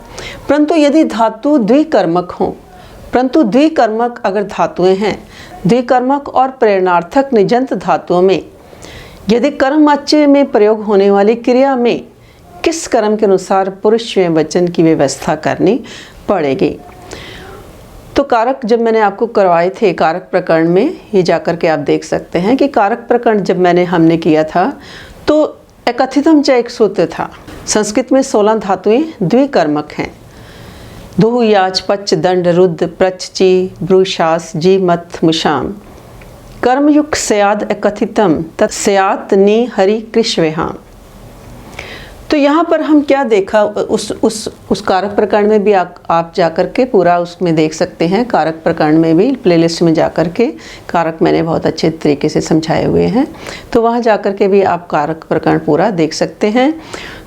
परंतु यदि धातु द्विकर्मक हो, परंतु द्विकर्मक अगर धातुएं हैं, द्विकर्मक और प्रेरणार्थक निजंत धातुओं में यदि कर्मवाच्य में प्रयोग होने वाली क्रिया में किस कर्म के अनुसार पुरुष एवं वचन की व्यवस्था करनी पड़ेगी? तो कारक जब मैंने आपको करवाए थे कारक प्रकरण में, ये जाकर के आप देख सकते हैं कि कारक प्रकरण जब हमने किया था तो एकथितम च एक सूत्र था। संस्कृत में 16 धातुएं द्विकर्मक हैं। दुह, याच, पच, दंड, रुद्र, प्रच, ची, ब्रूशास, जी, मत, मुशाम। कर्मयुक्त स्याद एकथितम तत्स्यात् नि हरि कृष्वेहाम। तो यहाँ पर हम क्या देखा, उस कारक प्रकरण में भी आप जा कर के पूरा उसमें देख सकते हैं। कारक प्रकरण में भी प्लेलिस्ट में जा कर के कारक मैंने बहुत अच्छे तरीके से समझाए हुए हैं, तो वहाँ जा कर के भी आप कारक प्रकरण पूरा देख सकते हैं।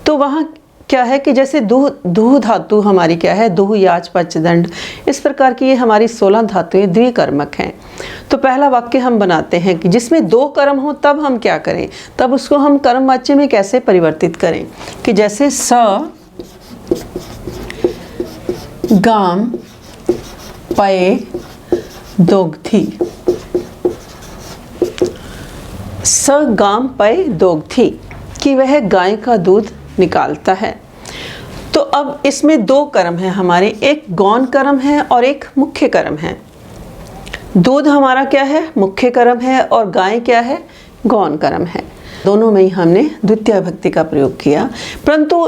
तो वहाँ क्या है कि जैसे दुह धातु हमारी क्या है, दुह याच पच दंड, इस प्रकार की ये हमारी 16 धातुएं द्विकर्मक हैं। तो पहला वाक्य हम बनाते हैं कि जिसमें 2 कर्म हो तब हम क्या करें, तब उसको हम कर्मवाच्य में कैसे परिवर्तित करें, कि जैसे स गाम पये दोग्धी, स गाम पये दोग्धी, कि वह गाय का दूध निकालता है। तो अब इसमें 2 कर्म हैं हमारे, एक गौण कर्म है और एक मुख्य कर्म है। दूध हमारा क्या है, मुख्य कर्म है, और गाय क्या है, गौण कर्म है। दोनों में ही हमने द्वितीय विभक्ति का प्रयोग किया, परंतु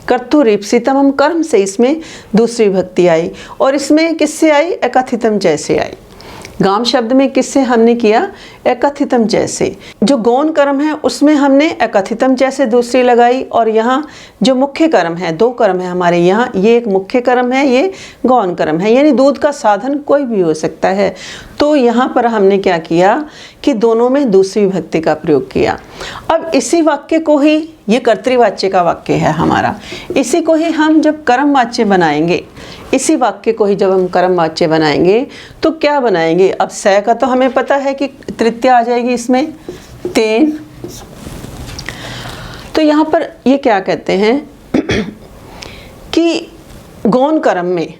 कर्तुरीप्सितम हम कर्म से इसमें दूसरी विभक्ति आई, और इसमें किससे आई, एकथितम जैसे आई। गाम शब्द में किससे हमने किया, एकथितम जैसे। जो गौण कर्म है उसमें हमने एकथितम जैसे दूसरी लगाई, और यहाँ जो मुख्य कर्म है, 2 कर्म है हमारे यहाँ, ये एक मुख्य कर्म है, ये गौण कर्म है, यानी दूध का साधन कोई भी हो सकता है। तो यहाँ पर हमने क्या किया कि दोनों में दूसरी विभक्ति का प्रयोग किया। अब इसी वाक्य को ही, ये कर्तृवाच्य का वाक्य है हमारा, इसी को ही हम जब कर्मवाच्य बनाएंगे, इसी वाक्य को ही जब हम कर्मवाच्य बनाएंगे तो क्या बनाएंगे। अब स का तो हमें पता है कि तृतीय आ जाएगी इसमें, तेन। तो यहाँ पर ये क्या कहते हैं कि गौण कर्म में,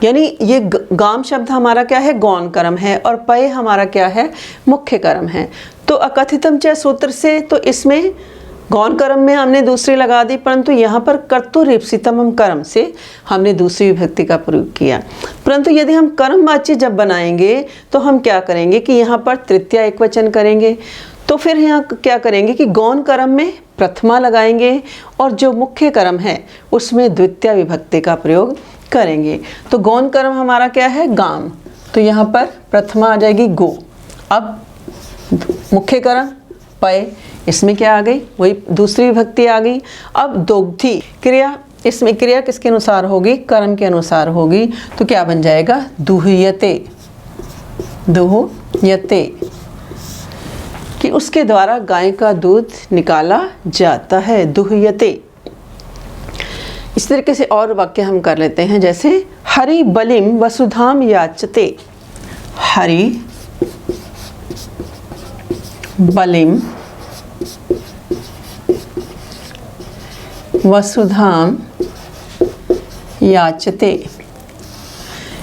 यानी ये गाम शब्द हमारा क्या है, गौण कर्म है, और पय हमारा क्या है, मुख्य कर्म है। तो अकथितम च सूत्र से तो इसमें गौण कर्म में हमने दूसरी लगा दी, परंतु यहाँ पर कर्तुरीप्सितम कर्म से हमने दूसरी विभक्ति का प्रयोग किया। परंतु यदि हम कर्मवाच्य जब बनाएंगे तो हम क्या करेंगे कि यहाँ पर तृतीय एकवचन करेंगे। तो फिर यहाँ क्या करेंगे कि गौण कर्म में प्रथमा लगाएंगे, और जो मुख्य कर्म है उसमें द्वितीय विभक्ति का प्रयोग करेंगे। तो गौण कर्म हमारा क्या है, गाम, तो यहाँ पर प्रथमा आ जाएगी गो। अब मुख्य कर्म पय, इसमें क्या आ गई, वही दूसरी विभक्ति आ गई। अब दोग्धी क्रिया, इसमें क्रिया किसके अनुसार होगी, कर्म के अनुसार होगी। तो क्या बन जाएगा, दुह्यते, दुह्यते, कि उसके द्वारा गाय का दूध निकाला जाता है, दुह्यते। इस तरीके से और वाक्य हम कर लेते हैं, जैसे हरि बलिम वसुधाम याचते, हरि बलिम वसुधाम याचते,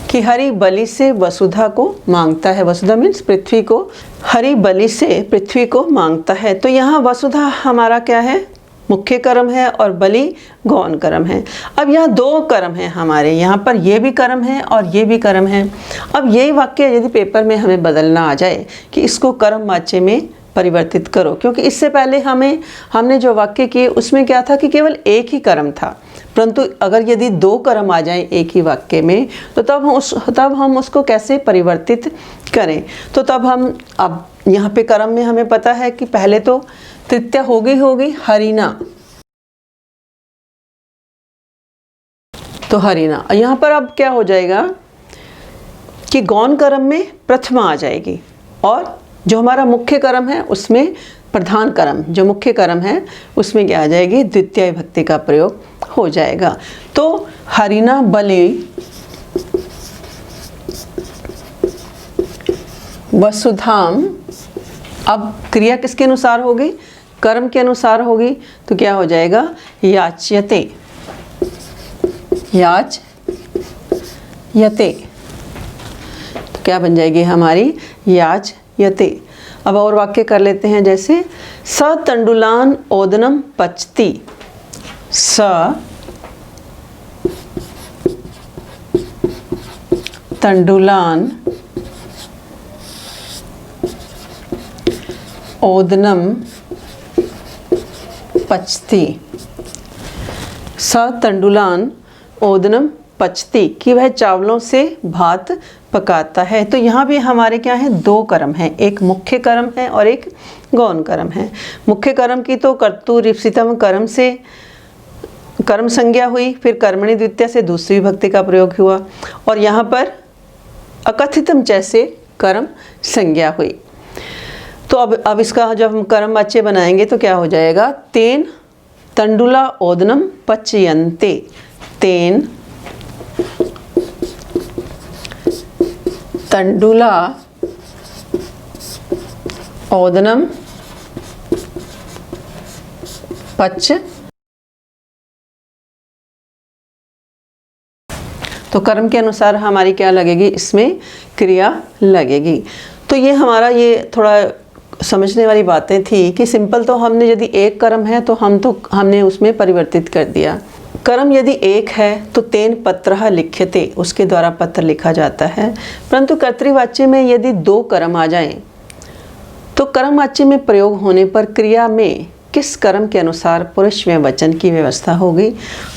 कि हरि बलि से वसुधा को मांगता है। वसुधा मीन्स पृथ्वी को, हरि बलि से पृथ्वी को मांगता है। तो यहाँ वसुधा हमारा क्या है, मुख्य कर्म है, और बलि गौण कर्म है। अब यहाँ 2 कर्म है हमारे, यहाँ पर ये भी कर्म है और ये भी कर्म है। अब यही वाक्य यदि पेपर में हमें बदलना आ जाए कि इसको कर्मवाच्य में परिवर्तित करो, क्योंकि इससे पहले हमने जो वाक्य किए उसमें क्या था कि केवल एक ही कर्म था, परंतु अगर यदि 2 कर्म आ जाएं एक ही वाक्य में तो तब हम उसको कैसे परिवर्तित करें। तो तब हम, अब यहाँ पे कर्म में हमें पता है कि पहले तो तृतीय होगी हरिना, तो हरिना। यहाँ पर अब क्या हो जाएगा कि गौण कर्म में प्रथमा आ जाएगी, और जो हमारा मुख्य कर्म है उसमें प्रधान कर्म, जो मुख्य कर्म है उसमें क्या आ जाएगी, द्वितीय विभक्ति का प्रयोग हो जाएगा। तो हरिना बलि वसुधाम, अब क्रिया किसके अनुसार होगी, कर्म के अनुसार होगी। तो क्या हो जाएगा, याच्यते, याच्यते, तो क्या बन जाएगी हमारी, याच्यते। अब और वाक्य कर लेते हैं, जैसे स तंडुलान ओदनम पचती, स तंडुलान ओदनम पचती, स तंडुलान ओदनम पचती, कि वह चावलों से भात पकाता है। तो यहाँ भी हमारे क्या है, 2 कर्म हैं, एक मुख्य कर्म है और एक गौण कर्म है। मुख्य कर्म की तो कर्तुरीप्सितम कर्म से कर्म संज्ञा हुई, फिर कर्मणि द्वितीया से दूसरी विभक्ति का प्रयोग हुआ, और यहाँ पर अकथितम जैसे कर्म संज्ञा हुई। तो अब इसका जब हम कर्म वाच्य बनाएंगे तो क्या हो जाएगा, तेन तंडुला ओदनम पच्यन्ते, तेन तंडुला ओदनम पच, तो कर्म के अनुसार हमारी क्या लगेगी, इसमें क्रिया लगेगी। तो ये हमारा ये थोड़ा समझने वाली बातें थी कि सिंपल तो हमने यदि एक कर्म है तो हमने उसमें परिवर्तित कर दिया। कर्म यदि एक है तो तेन पत्रः लिख्यते, उसके द्वारा पत्र लिखा जाता है। परंतु कर्तृवाच्य में यदि दो कर्म आ जाएं तो कर्म वाच्य में प्रयोग होने पर क्रिया में किस कर्म के अनुसार पुरुष में वचन की व्यवस्था होगी।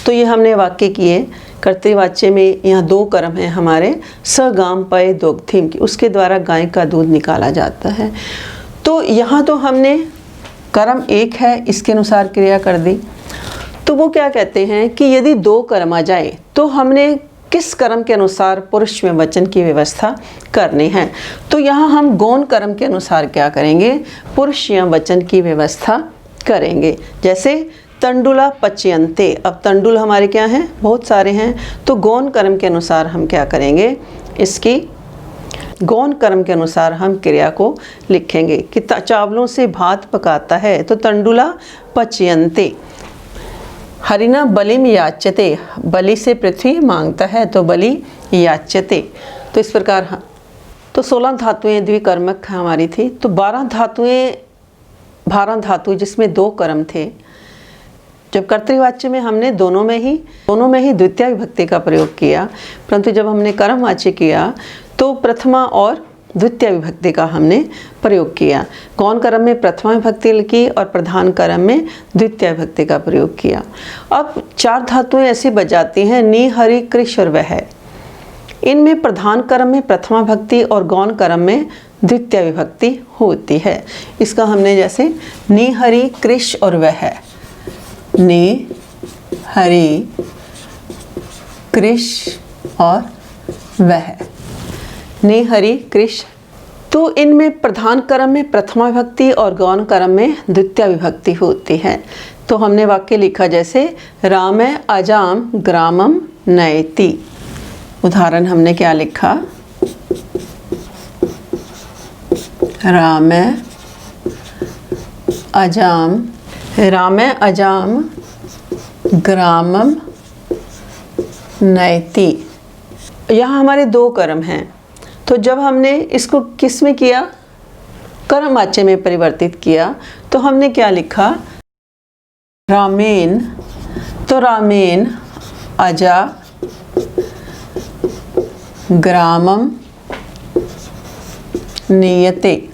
तो ये हमने वाक्य किए, कर्तृवाच्य में यहाँ दो कर्म हैं हमारे, स गाम पय दोग्धिम की, उसके द्वारा गाय का दूध निकाला जाता है। तो यहाँ तो हमने कर्म एक है इसके अनुसार क्रिया कर दी। तो वो क्या कहते हैं कि यदि दो कर्म आ जाए तो हमने किस कर्म के अनुसार पुरुष में वचन की व्यवस्था करनी है। तो यहाँ हम गौण कर्म के अनुसार क्या करेंगे, पुरुष या वचन की व्यवस्था करेंगे। जैसे तंडुला पच्यन्ते, अब तंडुल हमारे क्या हैं, बहुत सारे हैं, तो गौण कर्म के अनुसार हम क्या करेंगे, इसकी गौण कर्म के अनुसार हम क्रिया को लिखेंगे कि चावलों से भात पकाता है, तो तंडुला पच्यन्ते। हरिना बलिम याच्यते, बलि से पृथ्वी मांगता है, तो बलि याच्यते। तो इस प्रकार तो 16 धातुएं द्विकर्मक हमारी थी। तो 12 धातु जिसमें दो कर्म थे। जब कर्तृवाच्य में हमने दोनों में ही द्वितीय विभक्ति का प्रयोग किया, परंतु जब हमने कर्मवाच्य किया तो प्रथमा और द्वितीय विभक्ति का हमने प्रयोग किया। गौण कर्म में प्रथमा विभक्ति की और प्रधान कर्म में द्वितीय विभक्ति का प्रयोग किया। अब 4 धातुएं ऐसी बच जाती हैं, नि, हरि, कृष और वह। इनमें प्रधान कर्म में प्रथमा विभक्ति और गौण कर्म में द्वितीय विभक्ति होती है। इसका हमने जैसे नि, हरि, कृष और वह, नि, हरि, कृष और वह, नि, हरि, कृष। तो इनमें प्रधान कर्म में प्रथमा विभक्ति और गौण कर्म में द्वितीय विभक्ति होती है। तो हमने वाक्य लिखा जैसे रामे अजाम ग्रामम नयति। उदाहरण हमने क्या लिखा, रामे अजाम ग्रामम नयति। यहाँ हमारे दो कर्म हैं, तो जब हमने इसको किस में किया, कर्मवाच्य में परिवर्तित किया, तो हमने क्या लिखा, रामेन। तो रामेन अजा ग्रामम नीयते,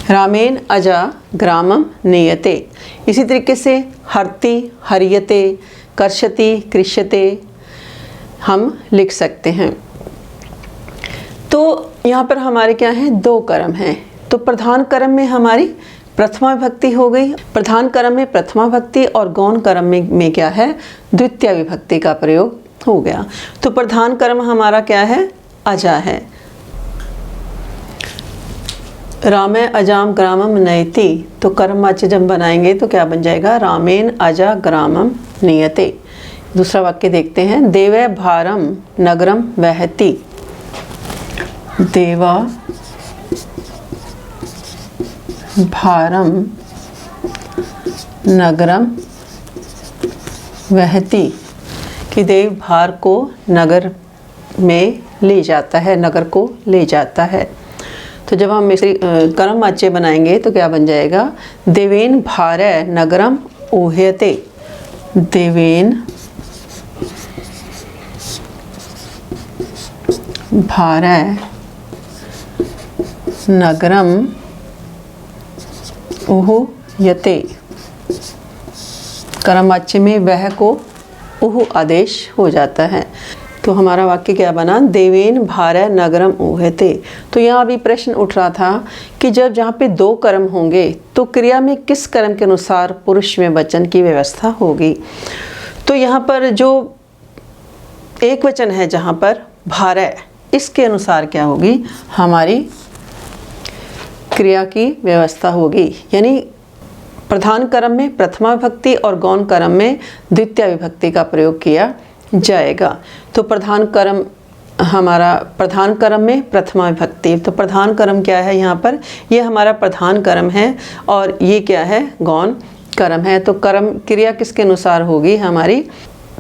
रामेन अजा ग्रामम नीयते। इसी तरीके से हरति, हरियते, कर्षति, कृष्यते हम लिख सकते हैं। तो यहाँ पर हमारे क्या हैं, दो कर्म हैं। तो प्रधान कर्म में हमारी प्रथमा विभक्ति हो गई, प्रधान कर्म में प्रथमा विभक्ति और गौण कर्म में क्या है, द्वितीय विभक्ति का प्रयोग हो गया। तो प्रधान कर्म हमारा क्या है, अजा है। रामे अजाम ग्रामम नयति, तो कर्मवाच्य जब बनाएंगे तो क्या बन जाएगा, रामेन अजा ग्रामम नियते। दूसरा वाक्य देखते हैं, देवे भारम नगरम वहति। देवा भारम नगरम वहति, कि देव भार को नगर में ले जाता है, नगर को ले जाता है। तो जब हम कर्मवाच्य बनाएंगे तो क्या बन जाएगा, देवेन भारय नगरम ऊह्यते। देवेन भारय नगरम ऊह्यते। कर्मवाच्य में वह को उह आदेश हो जाता है। तो हमारा वाक्य क्या बना, देवेन भार्या नगरम ऊहते। तो यहाँ अभी प्रश्न उठ रहा था कि जब जहाँ पे दो कर्म होंगे तो क्रिया में किस कर्म के अनुसार पुरुष में वचन की व्यवस्था होगी। तो यहाँ पर जो एक वचन है जहाँ पर भार्या, इसके अनुसार क्या होगी, हमारी क्रिया की व्यवस्था होगी। यानी प्रधान कर्म में प्रथमा विभक्ति और गौण कर्म में द्वितीय विभक्ति का प्रयोग किया जाएगा। तो प्रधान कर्म हमारा, प्रधान कर्म में प्रथमा विभक्ति, तो प्रधान कर्म क्या है यहाँ पर, ये हमारा प्रधान कर्म है और ये क्या है, गौण कर्म है। तो कर्म क्रिया किसके अनुसार होगी, हमारी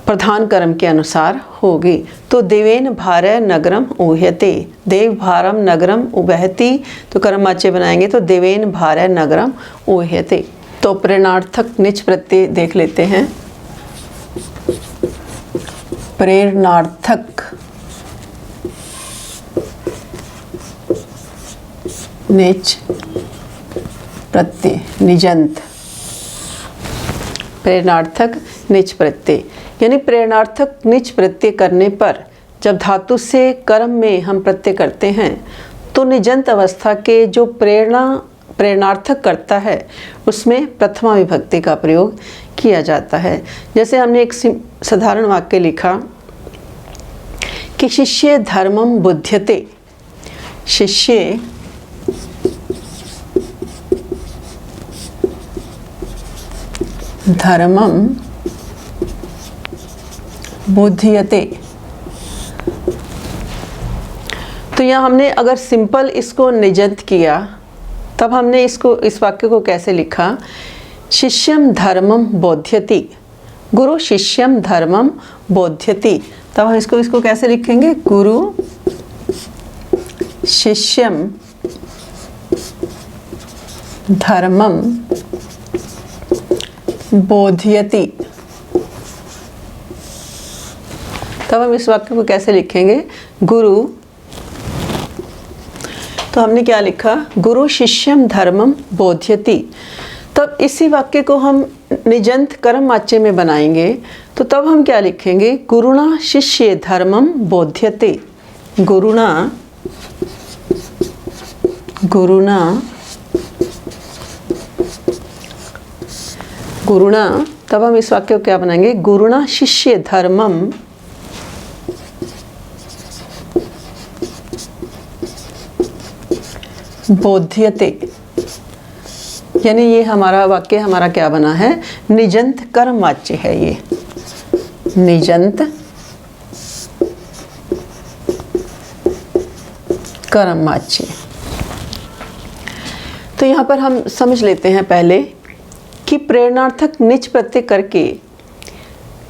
प्रधान कर्म के अनुसार होगी। तो देवेन भार्या नगरम ऊह्यते, देव भारम नगरम उबहती, तो कर्मवाच्य बनाएंगे तो देवेन भार्या नगरम ऊह्यते। तो प्रेरणार्थक निच प्रत्यय देख लेते हैं। प्रेरणार्थक निच प्रत्यय, निजंत, प्रेरणार्थक निच प्रत्यय, यानी प्रेरणार्थक निच प्रत्यय करने पर जब धातु से कर्म में हम प्रत्यय करते हैं तो निजंत अवस्था के जो प्रेरणार्थक करता है उसमें प्रथमा विभक्ति का प्रयोग किया जाता है। जैसे हमने एक साधारण वाक्य लिखा कि शिष्य धर्मम बुध्यते, शिष्य धर्मम बुध्यते। तो यहाँ हमने अगर सिंपल इसको निजंत किया तब हमने इस वाक्य को कैसे लिखा, शिष्यम धर्मम बोध्यति, गुरु शिष्यम धर्मम बोध्यति। तब हम इसको कैसे लिखेंगे, गुरु शिष्यम धर्मम बोध्यति। तब हम इस वाक्य को कैसे लिखेंगे, गुरु, तो हमने क्या लिखा, गुरु शिष्यम धर्मम बोध्यति। तब इसी वाक्य को हम निजंत कर्मवाच्य में बनाएंगे तो तब हम क्या लिखेंगे, गुरुणा शिष्य धर्मम बोध्यते, गुरुणा तब हम इस वाक्य को क्या बनाएंगे, गुरुणा शिष्य धर्मम बोध्यते। यानी ये हमारा वाक्य हमारा क्या बना है, निजंत कर्मवाच्य है, ये निजंत कर्मवाच्य। तो यहाँ पर हम समझ लेते हैं पहले कि प्रेरणार्थक निच प्रत्यय करके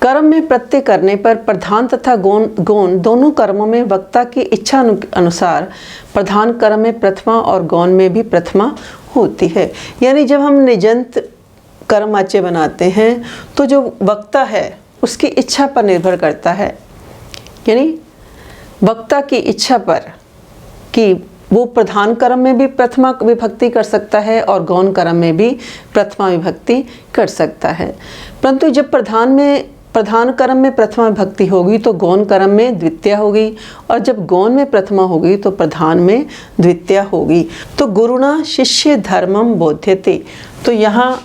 कर्म में प्रत्यय करने पर प्रधान तथा गौण दोनों कर्मों में वक्ता की इच्छा अनुसार प्रधान कर्म में प्रथमा और गौण में भी प्रथमा होती है। यानी जब हम निजंत कर्मवाच्य बनाते हैं तो जो वक्ता है उसकी इच्छा पर निर्भर करता है, यानी वक्ता की इच्छा पर कि वो प्रधान कर्म में भी प्रथमा विभक्ति कर सकता है और गौण कर्म में भी प्रथमा विभक्ति कर सकता है। परंतु जब प्रधान कर्म में प्रथमा विभक्ति होगी तो गौण कर्म में द्वितीय होगी, और जब गौण में प्रथमा होगी तो प्रधान में द्वितीय होगी। तो गुरुणा शिष्य धर्मम बोध्यते, तो यहाँ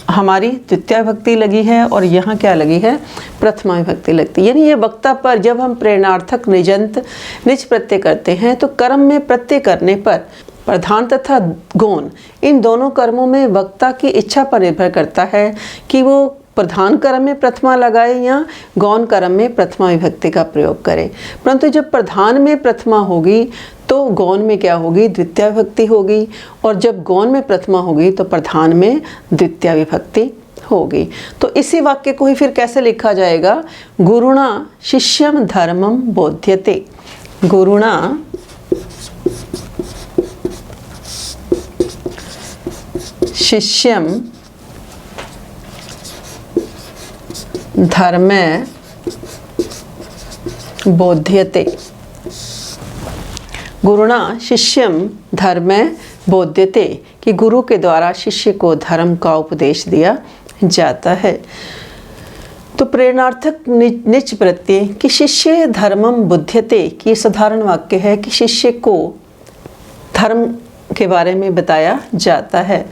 हमारी द्वितीय विभक्ति लगी है और यहाँ क्या लगी है, प्रथमा विभक्ति लगती है। यानी ये वक्ता पर जब हम प्रेरणार्थक निजंत निज प्रत्यय करते हैं तो कर्म में प्रत्यय करने पर प्रधान तथा गौण इन दोनों कर्मों में वक्ता की इच्छा पर निर्भर करता है कि वो प्रधान कर्म में प्रथमा लगाए या गौण कर्म में प्रथमा विभक्ति का प्रयोग करे। परंतु जब प्रधान में प्रथमा होगी तो गौण में क्या होगी, द्वितीय विभक्ति होगी, और जब गौण में प्रथमा होगी तो प्रधान में द्वितीय विभक्ति होगी। तो इसी वाक्य को ही फिर कैसे लिखा जाएगा, गुरुणा शिष्यम धर्मम बोध्यते, गुरुणा शिष्यम धर्मे बोध्यते, गुरुणा शिष्यम धर्मे बोध्यते, कि गुरु के द्वारा शिष्य को धर्म का उपदेश दिया जाता है। तो प्रेरणार्थक निच प्रत्यय कि शिष्य धर्मम बुध्यते कि ये साधारण वाक्य है कि शिष्य को धर्म के बारे में बताया जाता है।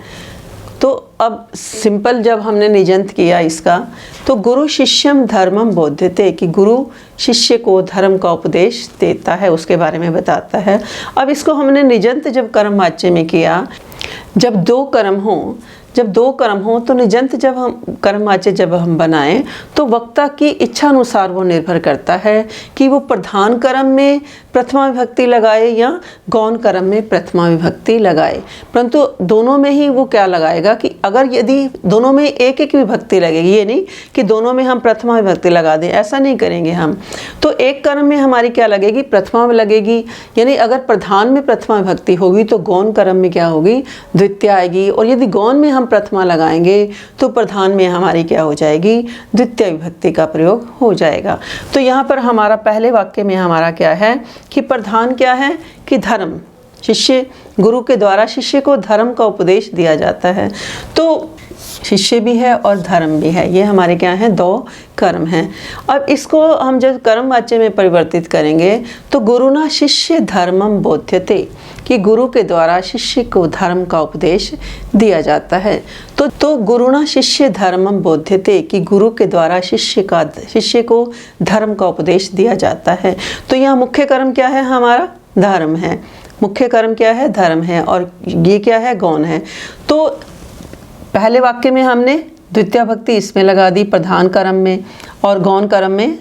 तो अब सिंपल जब हमने निजंत किया इसका, तो गुरु शिष्यम धर्मम बोध्यते कि गुरु शिष्य को धर्म का उपदेश देता है, उसके बारे में बताता है। अब इसको हमने निजंत जब कर्म वाच्य में किया, जब दो कर्म हो तो निजंत जब हम कर्म वाच्य जब हम बनाएं तो वक्ता की इच्छा अनुसार वो निर्भर करता है कि वो प्रधान कर्म में प्रथमा विभक्ति लगाए या गौण कर्म में प्रथमा विभक्ति लगाए। परंतु दोनों में ही वो क्या लगाएगा कि अगर यदि दोनों में एक एक विभक्ति लगेगी, ये नहीं कि दोनों में हम प्रथमा विभक्ति लगा दें, ऐसा नहीं करेंगे हम। तो एक कर्म में हमारी क्या लगेगी, प्रथमा लगेगी, यानी अगर प्रधान में प्रथमा विभक्ति होगी तो गौण कर्म में क्या होगी, द्वितीय आएगी। और यदि गौण में हम प्रथमा लगाएंगे तो प्रधान में हमारी क्या हो जाएगी, द्वितीय विभक्ति का प्रयोग हो जाएगा। तो यहाँ पर हमारा पहले वाक्य में हमारा क्या है कि प्रधान क्या है कि धर्म, शिष्य गुरु के द्वारा शिष्य को धर्म का उपदेश दिया जाता है। तो शिष्य भी है और धर्म भी है, ये हमारे क्या हैं, दो कर्म हैं। अब इसको हम जब कर्म वाच्य में परिवर्तित करेंगे तो गुरुना शिष्य धर्मम बोध्यते कि गुरु के द्वारा शिष्य को धर्म का उपदेश दिया जाता है। तो गुरुना शिष्य धर्मम बोध्यते कि गुरु के द्वारा शिष्य को धर्म का उपदेश दिया जाता है। तो यहाँ मुख्य कर्म क्या है, हमारा धर्म है, मुख्य कर्म क्या है, धर्म है, और ये क्या है, गौण है। तो पहले वाक्य में हमने द्वितीय भक्ति इसमें लगा दी प्रधान कर्म में, और गौण कर्म में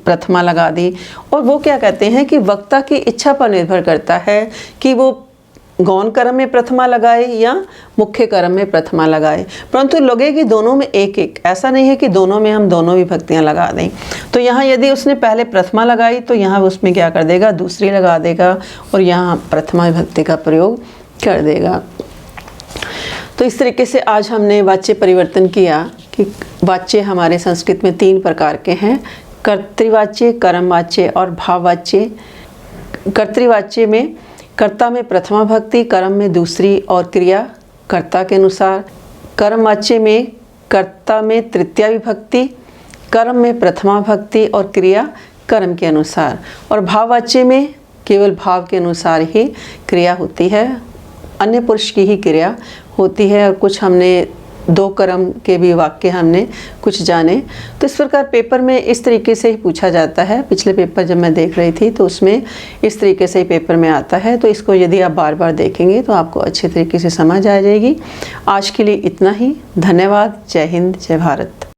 प्रथमा लगा दी। और वो क्या कहते हैं कि वक्ता की इच्छा पर निर्भर करता है कि वो गौण कर्म में प्रथमा लगाए या मुख्य कर्म में प्रथमा लगाए, परंतु लगेगी दोनों में एक एक, ऐसा नहीं है कि दोनों में हम दोनों विभक्तियां लगा दें। तो यहाँ यदि उसने पहले प्रथमा लगाई तो यहाँ उसमें क्या कर देगा, दूसरी लगा देगा, और यहाँ प्रथमा विभक्ति का प्रयोग कर देगा। तो इस तरीके से आज हमने वाच्य परिवर्तन किया कि वाच्य हमारे संस्कृत में 3 प्रकार के हैं, कर्तृवाच्य, कर्मवाच्य और भाववाच्य। कर्तृवाच्य में कर्ता में प्रथमा भक्ति, कर्म में दूसरी और क्रिया कर्ता के अनुसार। कर्मवाच्य में कर्ता में तृतीया विभक्ति, कर्म में प्रथमा भक्ति और क्रिया कर्म के अनुसार। और भाववाच्य में केवल भाव के अनुसार ही क्रिया होती है, अन्य पुरुष की ही क्रिया होती है। और कुछ हमने 2 कर्म के भी वाक्य हमने कुछ जाने। तो इस प्रकार पेपर में इस तरीके से ही पूछा जाता है। पिछले पेपर जब मैं देख रही थी तो उसमें इस तरीके से ही पेपर में आता है। तो इसको यदि आप बार बार देखेंगे तो आपको अच्छे तरीके से समझ आ जाएगी। आज के लिए इतना ही। धन्यवाद। जय हिंद, जय भारत।